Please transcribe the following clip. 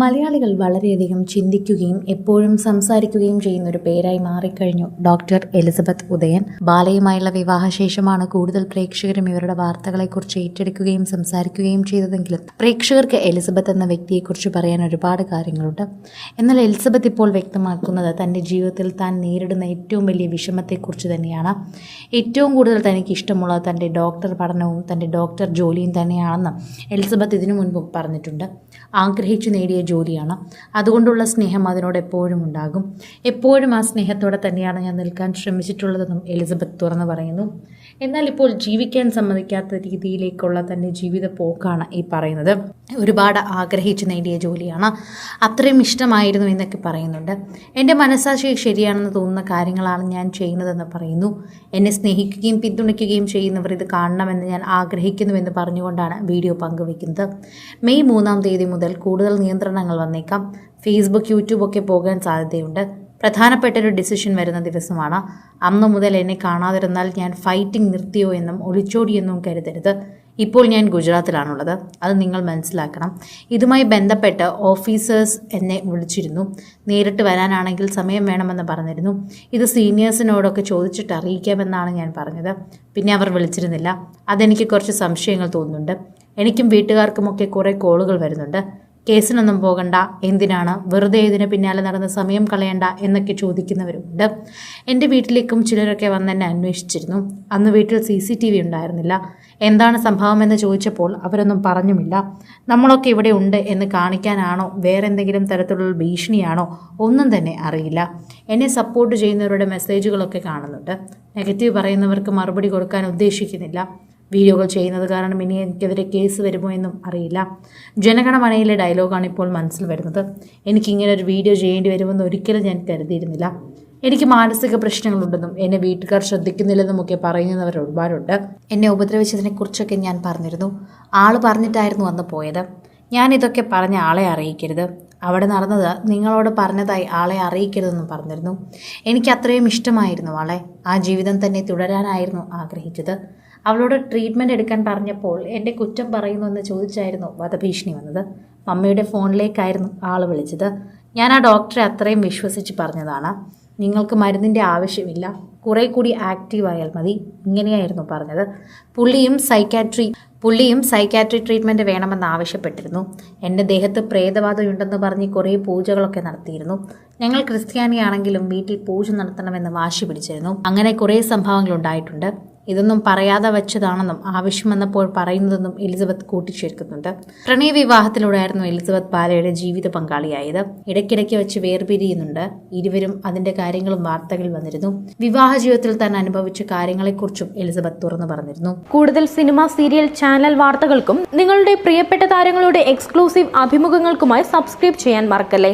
മലയാളികൾ വളരെയധികം ചിന്തിക്കുകയും എപ്പോഴും സംസാരിക്കുകയും ചെയ്യുന്ന ഒരു പേരായി മാറിക്കഴിഞ്ഞു ഡോക്ടർ എലിസബത്ത് ഉദയൻ. ബാലയുമായുള്ള വിവാഹശേഷമാണ് കൂടുതൽ പ്രേക്ഷകരും ഇവരുടെ വാർത്തകളെക്കുറിച്ച് ഏറ്റെടുക്കുകയും സംസാരിക്കുകയും ചെയ്തതെങ്കിലും പ്രേക്ഷകർക്ക് എലിസബത്ത് എന്ന വ്യക്തിയെക്കുറിച്ച് പറയാൻ ഒരുപാട് കാര്യങ്ങളുണ്ട്. എന്നാൽ എലിസബത്ത് ഇപ്പോൾ വ്യക്തമാക്കുന്നത് തൻ്റെ ജീവിതത്തിൽ താൻ നേരിടുന്ന ഏറ്റവും വലിയ വിഷമത്തെക്കുറിച്ച് തന്നെയാണ്. ഏറ്റവും കൂടുതൽ തനിക്ക് ഇഷ്ടമുള്ളത് തൻ്റെ ഡോക്ടർ പഠനവും തൻ്റെ ഡോക്ടർ ജോലിയും തന്നെയാണെന്ന് എലിസബത്ത് ഇതിനു മുൻപും പറഞ്ഞിട്ടുണ്ട്. ആഗ്രഹിച്ചു നേടിയ ജോലിയാണ്, അതുകൊണ്ടുള്ള സ്നേഹം അതിനോട് എപ്പോഴും ഉണ്ടാകും. എപ്പോഴും ആ സ്നേഹത്തോടെ തന്നെയാണ് ഞാൻ നിൽക്കാൻ ശ്രമിച്ചിട്ടുള്ളതെന്നും എലിസബത്ത് തുറന്നു പറയുന്നു. എന്നാൽ ഇപ്പോൾ ജീവിക്കാൻ സമ്മതിക്കാത്ത രീതിയിലേക്കുള്ള തൻ്റെ ജീവിത പോക്കാണ് ഈ പറയുന്നത്. ഒരുപാട് ആഗ്രഹിച്ചു നേടിയ ജോലിയാണ്, അത്രയും ഇഷ്ടമായിരുന്നു എന്നൊക്കെ പറയുന്നുണ്ട്. എൻ്റെ മനസ്സാക്ഷി ശരിയാണെന്ന് തോന്നുന്ന കാര്യങ്ങളാണ് ഞാൻ ചെയ്യുന്നതെന്ന് പറയുന്നു. എന്നെ സ്നേഹിക്കുകയും പിന്തുണയ്ക്കുകയും ചെയ്യുന്നവർ ഇത് കാണണമെന്ന് ഞാൻ ആഗ്രഹിക്കുന്നുവെന്ന് പറഞ്ഞുകൊണ്ടാണ് വീഡിയോ പങ്കുവയ്ക്കുന്നത്. മെയ് 3-ാം തീയതി മുതൽ കൂടുതൽ നിയന്ത്രണങ്ങൾ വന്നേക്കാം. ഫേസ്ബുക്ക്, യൂട്യൂബ് ഒക്കെ പോകാൻ സാധ്യതയുണ്ട്. പ്രധാനപ്പെട്ടൊരു ഡിസിഷൻ വരുന്ന ദിവസമാണ്. അന്നു മുതൽ എന്നെ കാണാതിരുന്നാൽ ഞാൻ ഫൈറ്റിംഗ് നിർത്തിയോ എന്നും ഒളിച്ചോടിയെന്നും കരുതരുത്. ഇപ്പോൾ ഞാൻ ഗുജറാത്തിലാണുള്ളത്, അത് നിങ്ങൾ മനസ്സിലാക്കണം. ഇതുമായി ബന്ധപ്പെട്ട് ഓഫീസേഴ്സ് എന്നെ വിളിച്ചിരുന്നു. നേരിട്ട് വരാനാണെങ്കിൽ സമയം വേണമെന്ന് പറഞ്ഞിരുന്നു. ഇത് സീനിയേഴ്സിനോടൊക്കെ ചോദിച്ചിട്ട് അറിയിക്കാമെന്നാണ് ഞാൻ പറഞ്ഞത്. പിന്നെ അവർ വിളിച്ചിരുന്നില്ല. അതെനിക്ക് കുറച്ച് സംശയങ്ങൾ തോന്നുന്നുണ്ട്. എനിക്കും വീട്ടുകാർക്കുമൊക്കെ കുറേ കോളുകൾ വരുന്നുണ്ട്. കേസിനൊന്നും പോകണ്ട, എന്തിനാണ് വെറുതെ ഇതിന് പിന്നാലെ നടന്ന് സമയം കളയണ്ട എന്നൊക്കെ ചോദിക്കുന്നവരുമുണ്ട്. എൻ്റെ വീട്ടിലേക്കും ചിലരൊക്കെ വന്ന് എന്നെ അന്വേഷിച്ചിരുന്നു. അന്ന് വീട്ടിൽ CCTV ഉണ്ടായിരുന്നില്ല. എന്താണ് സംഭവമെന്ന് ചോദിച്ചപ്പോൾ അവരൊന്നും പറഞ്ഞുമില്ല. നമ്മളൊക്കെ ഇവിടെ ഉണ്ട് എന്ന് കാണിക്കാനാണോ വേറെന്തെങ്കിലും തരത്തിലുള്ള ഭീഷണിയാണോ ഒന്നും തന്നെ അറിയില്ല. എന്നെ സപ്പോർട്ട് ചെയ്യുന്നവരുടെ മെസ്സേജുകളൊക്കെ കാണുന്നുണ്ട്. നെഗറ്റീവ് പറയുന്നവർക്ക് മറുപടി കൊടുക്കാൻ ഉദ്ദേശിക്കുന്നില്ല. വീഡിയോകൾ ചെയ്യുന്നത് കാരണം ഇനി എനിക്കെതിരെ കേസ് വരുമോ എന്നും അറിയില്ല. ജനഗണമനയിലെ ഡയലോഗാണ് ഇപ്പോൾ മനസ്സിൽ വരുന്നത്. എനിക്കിങ്ങനെ ഒരു വീഡിയോ ചെയ്യേണ്ടി വരുമെന്ന് ഒരിക്കലും ഞാൻ കരുതിയിരുന്നില്ല. എനിക്ക് മാനസിക പ്രശ്നങ്ങളുണ്ടെന്നും എന്നെ വീട്ടുകാർ ശ്രദ്ധിക്കുന്നില്ലെന്നുമൊക്കെ പറയുന്നവർ ഒരുപാടുണ്ട്. എന്നെ ഉപദ്രവിച്ചതിനെക്കുറിച്ചൊക്കെ ഞാൻ പറഞ്ഞിരുന്നു. ആൾ പറഞ്ഞിട്ടായിരുന്നു അന്ന് പോയത്. ഞാനിതൊക്കെ പറഞ്ഞ ആളെ അറിയിക്കരുത്, അവിടെ നടന്നത് നിങ്ങളോട് പറഞ്ഞതായി ആളെ അറിയിക്കരുതെന്നും പറഞ്ഞിരുന്നു. എനിക്ക് അത്രയും ഇഷ്ടമായിരുന്നു ആളെ. ആ ജീവിതം തന്നെ തുടരാനായിരുന്നു ആഗ്രഹിച്ചത്. അവളോട് ട്രീറ്റ്മെൻറ്റ് എടുക്കാൻ പറഞ്ഞപ്പോൾ എൻ്റെ കുറ്റം പറയുന്നുവെന്ന് ചോദിച്ചായിരുന്നു വധഭീഷണി വന്നത്. മമ്മിയുടെ ഫോണിലേക്കായിരുന്നു ആൾ വിളിച്ചത്. ഞാൻ ആ ഡോക്ടറെ അത്രയും വിശ്വസിച്ച് പറഞ്ഞതാണ്. നിങ്ങൾക്ക് മരുന്നിൻ്റെ ആവശ്യമില്ല, കുറേ കൂടി ആക്റ്റീവായാൽ മതി, ഇങ്ങനെയായിരുന്നു പറഞ്ഞത്. പുള്ളിയും സൈക്കാട്രി ട്രീറ്റ്മെൻറ്റ് വേണമെന്ന് ആവശ്യപ്പെട്ടിരുന്നു. എൻ്റെ ദേഹത്ത് പ്രേതബാധയുണ്ടെന്ന് പറഞ്ഞ് കുറേ പൂജകളൊക്കെ നടത്തിയിരുന്നു. ഞങ്ങൾ ക്രിസ്ത്യാനിയാണെങ്കിലും വീട്ടിൽ പൂജ നടത്തണമെന്ന് വാശി പിടിച്ചിരുന്നു. അങ്ങനെ കുറേ സംഭവങ്ങൾ ഉണ്ടായിട്ടുണ്ട്. ഇതൊന്നും പറയാതെ വച്ചതാണെന്നും ആവശ്യം വന്നപ്പോൾ പറയുന്നതെന്നും എലിസബത്ത് കൂട്ടിച്ചേർക്കുന്നുണ്ട്. പ്രണയവിവാഹത്തിലൂടെയായിരുന്നു എലിസബത്ത് ബാലയുടെ ജീവിത പങ്കാളിയായത്. ഇടയ്ക്കിടയ്ക്ക് വെച്ച് വേർപിരിയുന്നുണ്ട് ഇരുവരും. അതിന്റെ കാര്യങ്ങളും വാർത്തകളിൽ വന്നിരുന്നു. വിവാഹ ജീവിതത്തിൽ താൻ അനുഭവിച്ച കാര്യങ്ങളെക്കുറിച്ചും എലിസബത്ത് തുറന്നു പറഞ്ഞിരുന്നു. കൂടുതൽ സിനിമ, സീരിയൽ, ചാനൽ വാർത്തകൾക്കും നിങ്ങളുടെ പ്രിയപ്പെട്ട താരങ്ങളുടെ എക്സ്ക്ലൂസീവ് അഭിമുഖങ്ങൾക്കുമായി സബ്സ്ക്രൈബ് ചെയ്യാൻ മറക്കല്ലേ.